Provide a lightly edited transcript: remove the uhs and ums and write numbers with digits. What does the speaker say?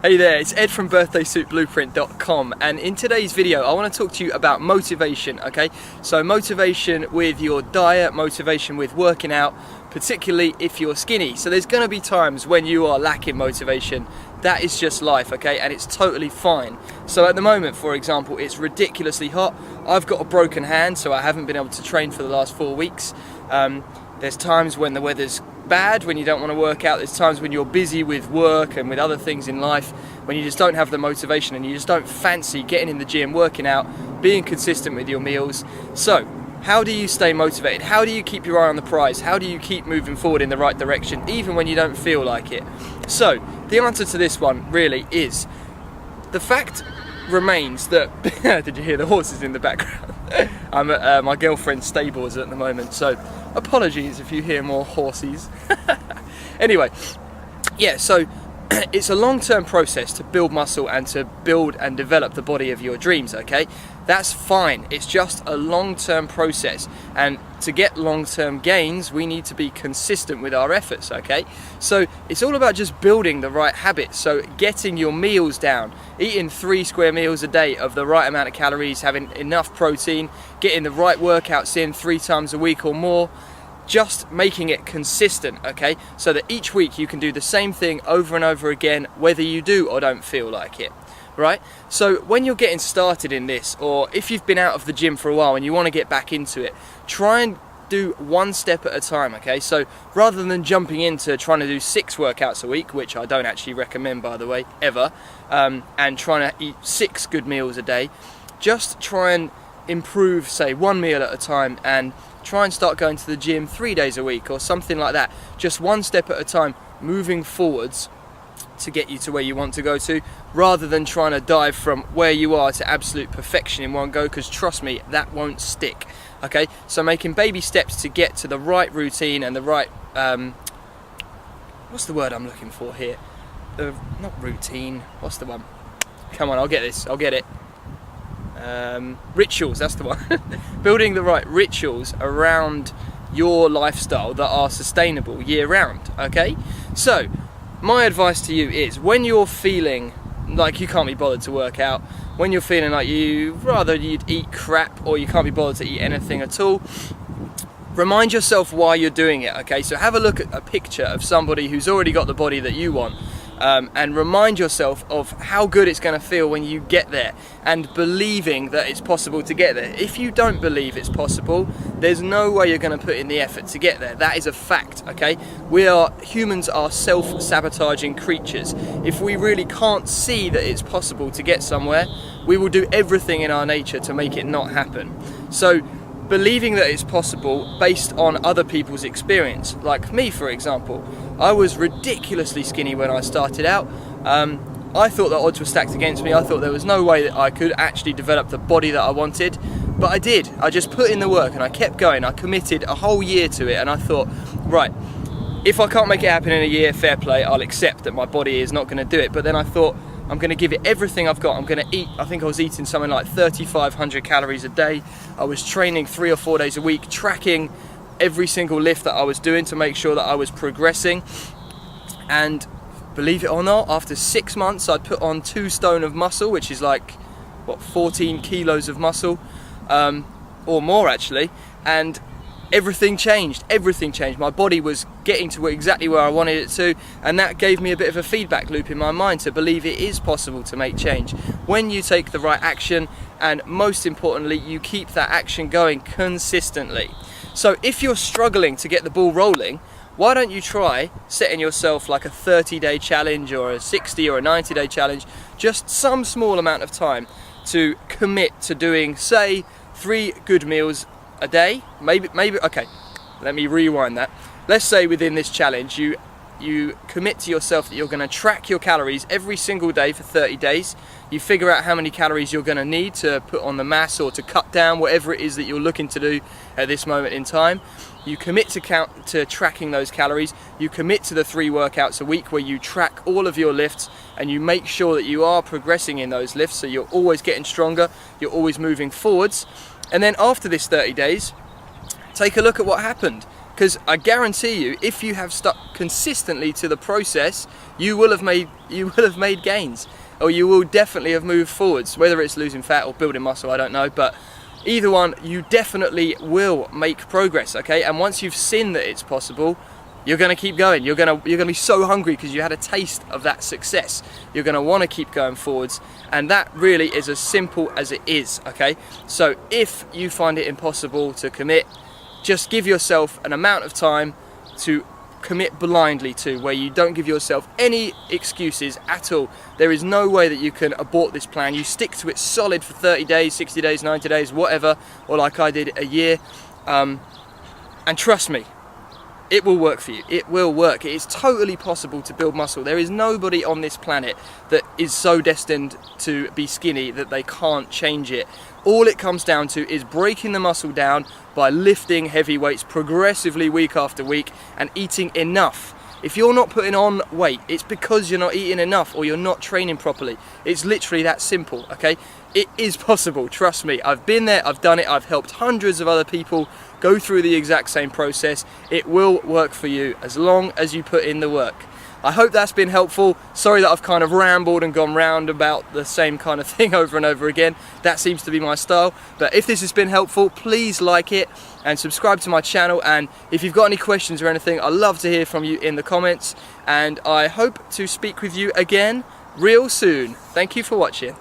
Hey there, it's Ed from birthdaysuitblueprint.com, and in today's video I want to talk to you about motivation, okay? So motivation with your diet, motivation with working out, particularly if you're skinny. So there's going to be times when you are lacking motivation. That is just life, okay? And it's totally fine. So at the moment, for example, it's ridiculously hot. I've got a broken hand, so I haven't been able to train for the last 4 weeks. There's times when the weather's bad, when you don't want to work out. There's times when you're busy with work and with other things in life, when you just don't have the motivation and you just don't fancy getting in the gym, working out, being consistent with your meals. So how do you stay motivated? How do you keep your eye on the prize? How do you keep moving forward in the right direction even when you don't feel like it? So the answer to this one really is, the fact remains that did you hear the horses in the background? I'm at my girlfriend's stables at the moment, so apologies if you hear more horses. Anyway, yeah, so it's a long-term process to build muscle and to build and develop the body of your dreams, okay? That's fine. It's just a long-term process, and to get long-term gains we need to be consistent with our efforts, okay? So it's all about just building the right habits. So getting your meals down, eating 3 square meals a day of the right amount of calories, having enough protein, getting the right workouts in 3 times a week or more, just making it consistent, okay? So that each week you can do the same thing over and over again, whether you do or don't feel like it, right? So when you're getting started in this, or if you've been out of the gym for a while and you want to get back into it, try and do one step at a time, okay? So rather than jumping into trying to do 6 workouts a week, which I don't actually recommend, by the way, ever, and trying to eat 6 good meals a day, just try and improve, say, 1 meal at a time, and try and start going to the gym 3 days a week or something like that. Just one step at a time, moving forwards to get you to where you want to go to, rather than trying to dive from where you are to absolute perfection in one go, because trust me, that won't stick, okay? So making baby steps to get to the right routine and the right, what's the word I'm looking for here? Not routine, what's the one? Come on, I'll get this, I'll get it. Rituals, that's the one. Building the right rituals around your lifestyle that are sustainable year round, okay? So my advice to you is, when you're feeling like you can't be bothered to work out, when you're feeling like you'd eat crap, or you can't be bothered to eat anything at all, remind yourself why you're doing it, okay? So have a look at a picture of somebody who's already got the body that you want, and remind yourself of how good it's going to feel when you get there, and believing that it's possible to get there. If you don't believe it's possible, there's no way you're going to put in the effort to get there. That is a fact, okay? Humans are self-sabotaging creatures. If we really can't see that it's possible to get somewhere, we will do everything in our nature to make it not happen. So believing that it's possible based on other people's experience. Like me, for example, I was ridiculously skinny when I started out. I thought the odds were stacked against me. I thought there was no way that I could actually develop the body that I wanted, but I did. I just put in the work and I kept going. I committed a whole year to it, and I thought, right, if I can't make it happen in a year, fair play, I'll accept that my body is not going to do it. But then I thought, I'm going to give it everything I've got. I'm going to eat, I think I was eating something like 3,500 calories a day. I was training 3 or 4 days a week, tracking every single lift that I was doing to make sure that I was progressing. And believe it or not, after 6 months, I'd put on 2 stone of muscle, which is like, what, 14 kilos of muscle, or more actually. And everything changed. My body was getting to exactly where I wanted it to, and that gave me a bit of a feedback loop in my mind to believe it is possible to make change when you take the right action, and most importantly, you keep that action going consistently. So if you're struggling to get the ball rolling, why don't you try setting yourself like a 30-day challenge, or a 60 or a 90-day challenge, just some small amount of time to commit to doing, say, 3 good meals a day, maybe, okay, let me rewind that. Let's say within this challenge you commit to yourself that you're going to track your calories every single day for 30 days. You figure out how many calories you're going to need to put on the mass or to cut down, whatever it is that you're looking to do at this moment in time. You commit to tracking those calories. You commit to the 3 workouts a week where you track all of your lifts, and you make sure that you are progressing in those lifts, so you're always getting stronger, you're always moving forwards. And then after this 30 days, take a look at what happened. because I guarantee you, if you have stuck consistently to the process, you will have made gains, or you will definitely have moved forwards. Whether it's losing fat or building muscle, I don't know, but either one, you definitely will make progress. Okay, and once you've seen that it's possible, you're going to keep going. You're going to be so hungry because you had a taste of that success. You're going to want to keep going forwards, and that really is as simple as it is. Okay, so if you find it impossible to commit, just give yourself an amount of time to commit blindly to, where you don't give yourself any excuses at all. There is no way that you can abort this plan. You stick to it solid for 30 days, 60 days, 90 days, whatever, or like I did, a year, and trust me, it will work for you. It will work. It is totally possible to build muscle. There is nobody on this planet that is so destined to be skinny that they can't change it. All it comes down to is breaking the muscle down by lifting heavy weights progressively week after week and eating enough. If you're not putting on weight, it's because you're not eating enough or you're not training properly. It's literally that simple, okay? It is possible, trust me. I've been there, I've done it, I've helped hundreds of other people go through the exact same process. It will work for you as long as you put in the work. I hope that's been helpful. Sorry that I've kind of rambled and gone round about the same kind of thing over and over again. That seems to be my style. But if this has been helpful, please like it and subscribe to my channel. And if you've got any questions or anything, I'd love to hear from you in the comments. And I hope to speak with you again real soon. Thank you for watching.